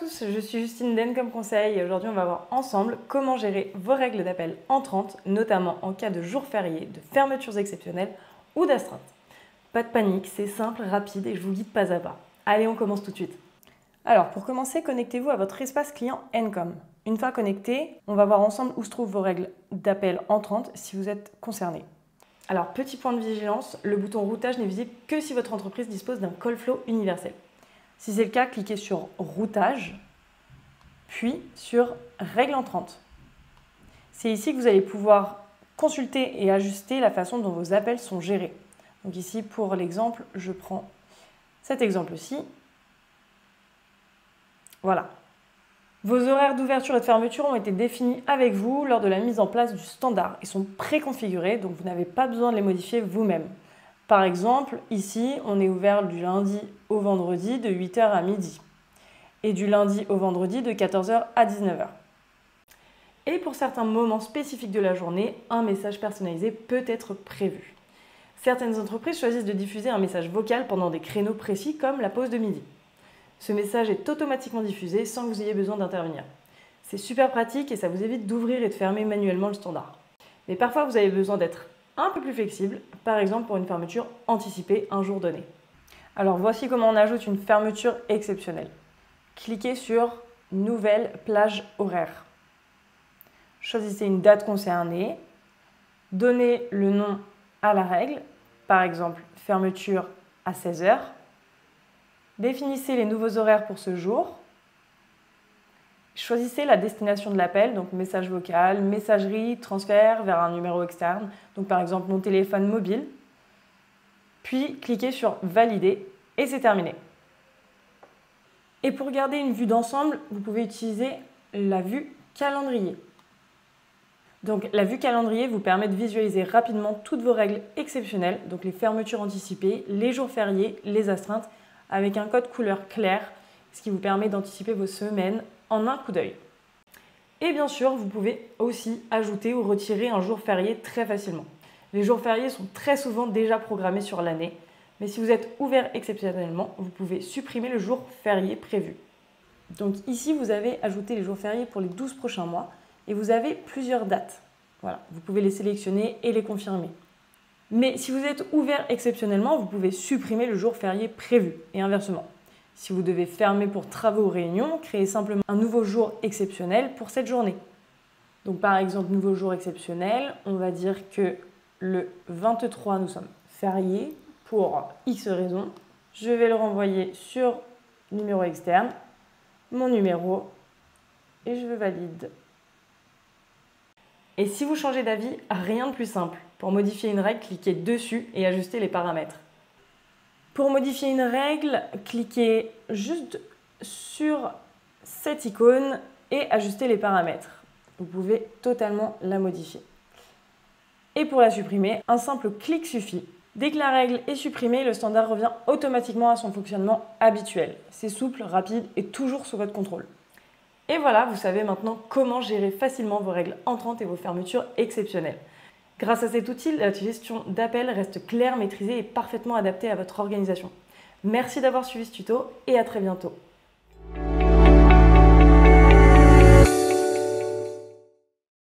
tous, je suis Justine d'Encom Conseil et aujourd'hui on va voir ensemble comment gérer vos règles d'appel entrantes, notamment en cas de jours fériés, de fermetures exceptionnelles ou d'astreintes. Pas de panique, c'est simple, rapide et je vous guide pas à pas. Allez, on commence tout de suite. Alors pour commencer, connectez-vous à votre espace client Encom. Une fois connecté, on va voir ensemble où se trouvent vos règles d'appel entrantes si vous êtes concerné. Alors petit point de vigilance, le bouton routage n'est visible que si votre entreprise dispose d'un call flow universel. Si c'est le cas, cliquez sur Routage, puis sur Règles entrantes. C'est ici que vous allez pouvoir consulter et ajuster la façon dont vos appels sont gérés. Donc ici, pour l'exemple, je prends cet exemple-ci. Voilà. Vos horaires d'ouverture et de fermeture ont été définis avec vous lors de la mise en place du standard et sont préconfigurés, donc vous n'avez pas besoin de les modifier vous-même. Par exemple, ici, on est ouvert du lundi au vendredi de 8h à midi et du lundi au vendredi de 14h à 19h. Et pour certains moments spécifiques de la journée, un message personnalisé peut être prévu. Certaines entreprises choisissent de diffuser un message vocal pendant des créneaux précis comme la pause de midi. Ce message est automatiquement diffusé sans que vous ayez besoin d'intervenir. C'est super pratique et ça vous évite d'ouvrir et de fermer manuellement le standard. Mais parfois, vous avez besoin d'être un peu plus flexible, par exemple pour une fermeture anticipée un jour donné. Alors voici comment on ajoute une fermeture exceptionnelle. Cliquez sur Nouvelle plage horaire. Choisissez une date concernée, donnez le nom à la règle, par exemple fermeture à 16h. Définissez les nouveaux horaires pour ce jour. Choisissez la destination de l'appel, donc message vocal, messagerie, transfert vers un numéro externe, donc par exemple mon téléphone mobile. Puis cliquez sur Valider et c'est terminé. Et pour garder une vue d'ensemble, vous pouvez utiliser la vue calendrier. Donc la vue calendrier vous permet de visualiser rapidement toutes vos règles exceptionnelles, donc les fermetures anticipées, les jours fériés, les astreintes, avec un code couleur clair, ce qui vous permet d'anticiper vos semaines en un coup d'œil. Et bien sûr, vous pouvez aussi ajouter ou retirer un jour férié très facilement. Les jours fériés sont très souvent déjà programmés sur l'année, mais si vous êtes ouvert exceptionnellement, vous pouvez supprimer le jour férié prévu. Donc ici, vous avez ajouté les jours fériés pour les 12 prochains mois et vous avez plusieurs dates. Voilà, vous pouvez les sélectionner et les confirmer. Mais si vous êtes ouvert exceptionnellement, vous pouvez supprimer le jour férié prévu et inversement. Si vous devez fermer pour travaux ou réunions, créez simplement un nouveau jour exceptionnel pour cette journée. Donc par exemple, nouveau jour exceptionnel, on va dire que le 23, nous sommes fériés pour X raisons. Je vais le renvoyer sur numéro externe, mon numéro, et je valide. Et si vous changez d'avis, rien de plus simple. Pour modifier une règle, cliquez dessus et ajustez les paramètres. Pour modifier une règle, cliquez juste sur cette icône et ajustez les paramètres. Vous pouvez totalement la modifier. Et pour la supprimer, un simple clic suffit. Dès que la règle est supprimée, le standard revient automatiquement à son fonctionnement habituel. C'est souple, rapide et toujours sous votre contrôle. Et voilà, vous savez maintenant comment gérer facilement vos règles entrantes et vos fermetures exceptionnelles. Grâce à cet outil, la gestion d'appel reste claire, maîtrisée et parfaitement adaptée à votre organisation. Merci d'avoir suivi ce tuto et à très bientôt.